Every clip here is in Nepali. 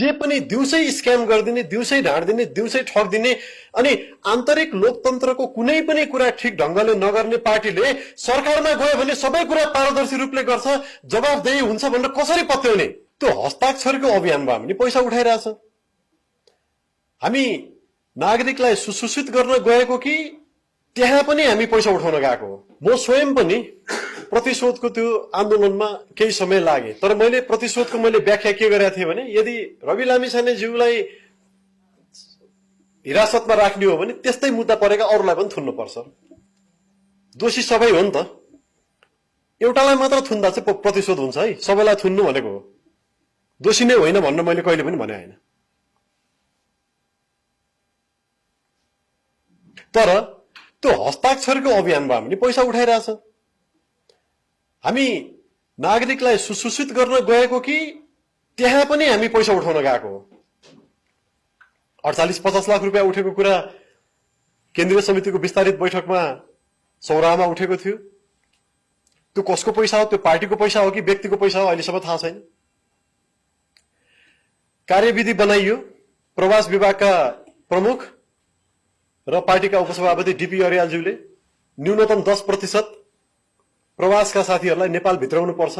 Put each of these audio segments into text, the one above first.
जे पनि दिउँसै स्क्याम गरिदिने, दिउँसै ढाँड्दिने, दिउँसै ठगिदिने अनि आन्तरिक लोकतन्त्रको कुनै पनि कुरा ठिक ढंगले नगर्ने पार्टीले सरकारमा गयो भने सबै कुरा पारदर्शी रूपले गर्छ, जवाफदेही हुन्छ भनेर कसरी पत्याउने? त्यो हस्ताक्षरको अभियानमा हामी पैसा उठाइरहेछ। हामी नागरिकलाई सुसूचित गर्न गएको कि त्यहाँ पनि हामी पैसा उठाउन गएको हो। म स्वयं पनि प्रतिशोधको त्यो आन्दोलनमा केही समय लागे, तर मैले प्रतिशोधको व्याख्या के गरेको थिएँ भने यदि रवि लामिछानेज्यूलाई हिरासतमा राख्ने हो भने त्यस्तै मुद्दा परेका अरूलाई पनि थुन्नुपर्छ। दोषी सबै हो नि त, एउटालाई मात्र थुन्दा चाहिँ प्रतिशोध हुन्छ है, सबैलाई थुन्नु भनेको हो। दोषी नै होइन भन्न मैले कहिले पनि भने होइन। तर त्यो हस्ताक्षरको अभियानमा हामीले पैसा उठाइरहेछ। हामी नागरिकलाई सुसूचित गर्न गएको कि त्यहाँ पनि हामी पैसा उठाउन गएको हो। 48-50 लाख रुपियाँ उठेको कुरा केन्द्रीय समितिको विस्तारित बैठकमा सौराहमा उठेको थियो। त्यो कसको पैसा हो? त्यो पार्टीको पैसा हो कि व्यक्तिको पैसा हो? अहिलेसम्म थाहा छैन। कार्यविधि बनाइयो। प्रवास विभागका प्रमुख र पार्टीका उपसभापति डीपी अर्यालज्यूले न्यूनतम 10% प्रवासका साथीहरूलाई नेपाल भित्राउनु पर्छ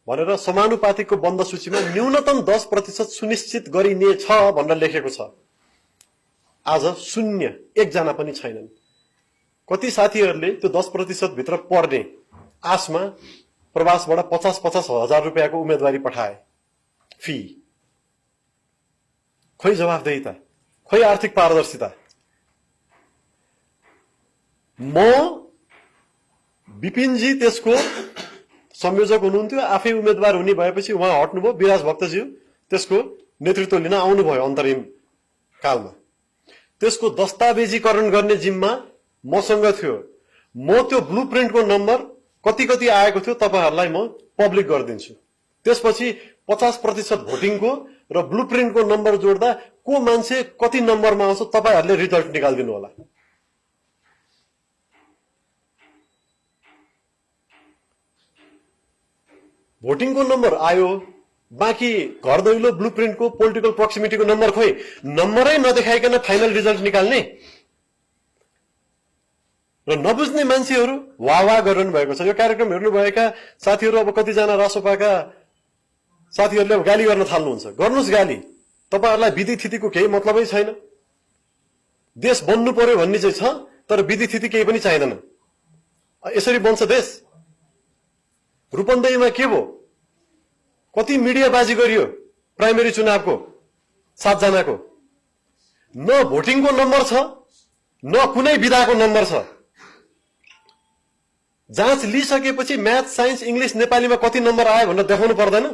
भनेर समानुपातिकको बन्द सूचीमा न्यूनतम 10% सुनिश्चित गरिनेछ भनेर लेखेको छ। आज शून्य, एकजना पनि छैनन्। कति साथीहरूले त्यो 10% भित्र पर्ने आशमा प्रवासबाट 50-50 हजार रुपियाँको उम्मेदवारी पठाए। फी खोइ जवाफदेहिता, खोइ आर्थिक पारदर्शिता। म विपिनजी त्यसको संयोजक हुनुहुन्थ्यो, आफै उम्मेदवार हुने भएपछि उहाँ हट्नुभयो। विराज भक्तज्यू त्यसको नेतृत्व लिन आउनुभयो अन्तरिम कालमा। त्यसको दस्तावेजीकरण गर्ने जिम्मा मसँग थियो। म त्यो ब्लुप्रिन्टको नम्बर कति कति आएको थियो तपाईहरुलाई म पब्लिक गरिदिन्छु। त्यसपछि 50% भोटिङको र ब्लुप्रिन्टको नम्बर जोड्दा को मान्छे कति नम्बरमा आउँछ तपाईहरुले रिजल्ट निकाल्दिनु होला। भोटिङको नम्बर आयो, बाँकी घर दैलो ब्लुप्रिन्टको पोलिटिकल प्रोक्सिमिटीको नम्बर खोइ नम्बरै नदेखाइकन फाइनल रिजल्ट निकाल्ने र नबुझ्ने मान्छेहरू वाह गरिरहनु भएको छ। यो कार्यक्रम हेर्नुभएका साथीहरू अब कतिजना रासोपाका साथीहरूले गाली गर्न थाल्नुहुन्छ। गर्नुस् गाली, तपाईहरुलाई विधि थितिको केही मतलबै छैन। देश बन्नु पर्यो भन्ने चाहिँ छ, तर विधि थिति केही पनि चाहिँदैन। यसरी बन्छ देश? रूपन्देहीमा के भयो? कति मिडियाबाजी गरियो प्राइमेरी चुनावको 7 जनाको। न भोटिङको नम्बर छ, न कुनै विधाको नम्बर छ। जाँच लिइसकेपछि म्याथ, साइन्स, इंग्लिश, नेपालीमा कति नम्बर आयो भनेर देखाउनु पर्दैन?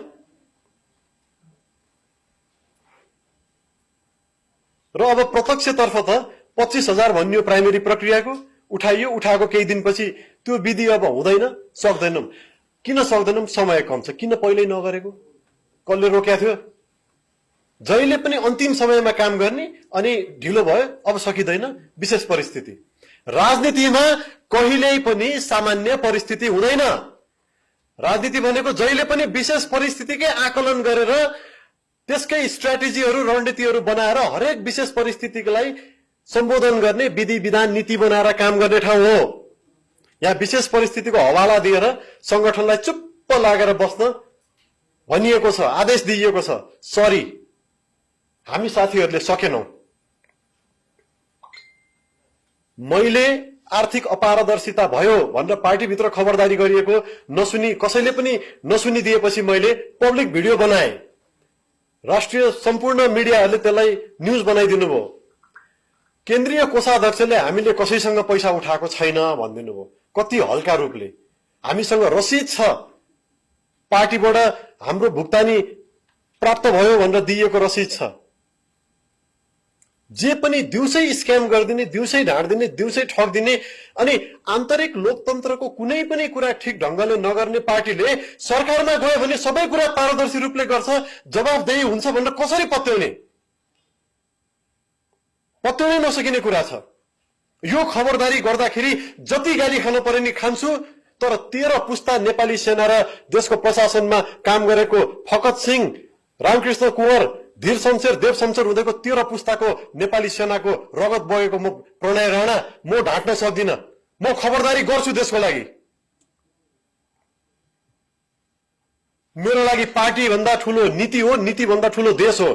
र अब प्रत्यक्षतर्फ त 25,000 भनियो प्राइमेरी प्रक्रियाको, उठाइयो। उठाएको केही दिनपछि त्यो विधि अब हुँदैन, सक्दैनौं। किन सक्दैनौं? समय कम छ। किन पहिल्यै नगरेको? कसले रोक्या थियो? जहिले पनि अन्तिम समयमा काम गर्ने, अनि ढिलो भयो, अब सकिदैन, विशेष परिस्थिति। राजनीतिमा कहिल्यै पनि सामान्य परिस्थिति हुँदैन। राजनीति भनेको जहिले पनि विशेष परिस्थितिकै आकलन गरेर त्यसकै स्ट्र्याटेजीहरू, रणनीतिहरू बनाएर हरेक विशेष परिस्थितिलाई सम्बोधन गर्ने, विधि विधान नीति बनाएर काम गर्ने ठाउँ हो। यहाँ विशेष परिस्थितिको हवाला दिएर संगठनलाई चुप्प लागेर बस्न भनिएको छ, आदेश दिइएको छ। सरी, हामी साथीहरूले सकेनौं। मैले आर्थिक अपारदर्शिता भयो भनेर पार्टीभित्र खबरदारी गरिएको नसुनी, कसैले पनि नसुनिदिएपछि मैले पब्लिक भिडियो बनाए। राष्ट्रिय सम्पूर्ण मिडियाहरूले त्यसलाई न्यूज बनाइदिनु भयो। केन्द्रीय कोषाध्यक्षले हामीले कसैसँग पैसा उठाएको छैन भनिदिनु भयो। कति हल्का रूपले। हामीसँग रसिद छ, पार्टीबाट हाम्रो भुक्तानी प्राप्त भयो भनेर दिएको रसिद छ। जे पनि दिउँसै स्क्याम गरिदिने, दिउँसै ढाँड्दिने, दिउँसै ठगिदिने अनि आन्तरिक लोकतन्त्रको कुनै पनि कुरा ठिक ढंगले नगर्ने पार्टीले सरकारमा गयो भने सबै कुरा पारदर्शी रूपले गर्छ, जवाफदेही हुन्छ भनेर कसरी पत्याउने? पत्याउनै नसकिने कुरा छ। यो खबरदारी गर्दाखेरि जति गाली खान पर्यो नि खान्छु, तर 13 पुस्ता नेपाली सेना र देशको प्रशासनमा काम गरेको फकत सिंह, रामकृष्ण कुँवर, धीर शमशेर देव शमशेर हुँदैको 13 पुस्ताको नेपाली सेनाको रगत बगेको म प्रणय राणा म ढाँट्न सक्दिन। म खबरदारी गर्छु देशको लागि। मेरो लागि पार्टी भन्दा ठूलो नीति हो, नीति भन्दा ठूलो देश हो।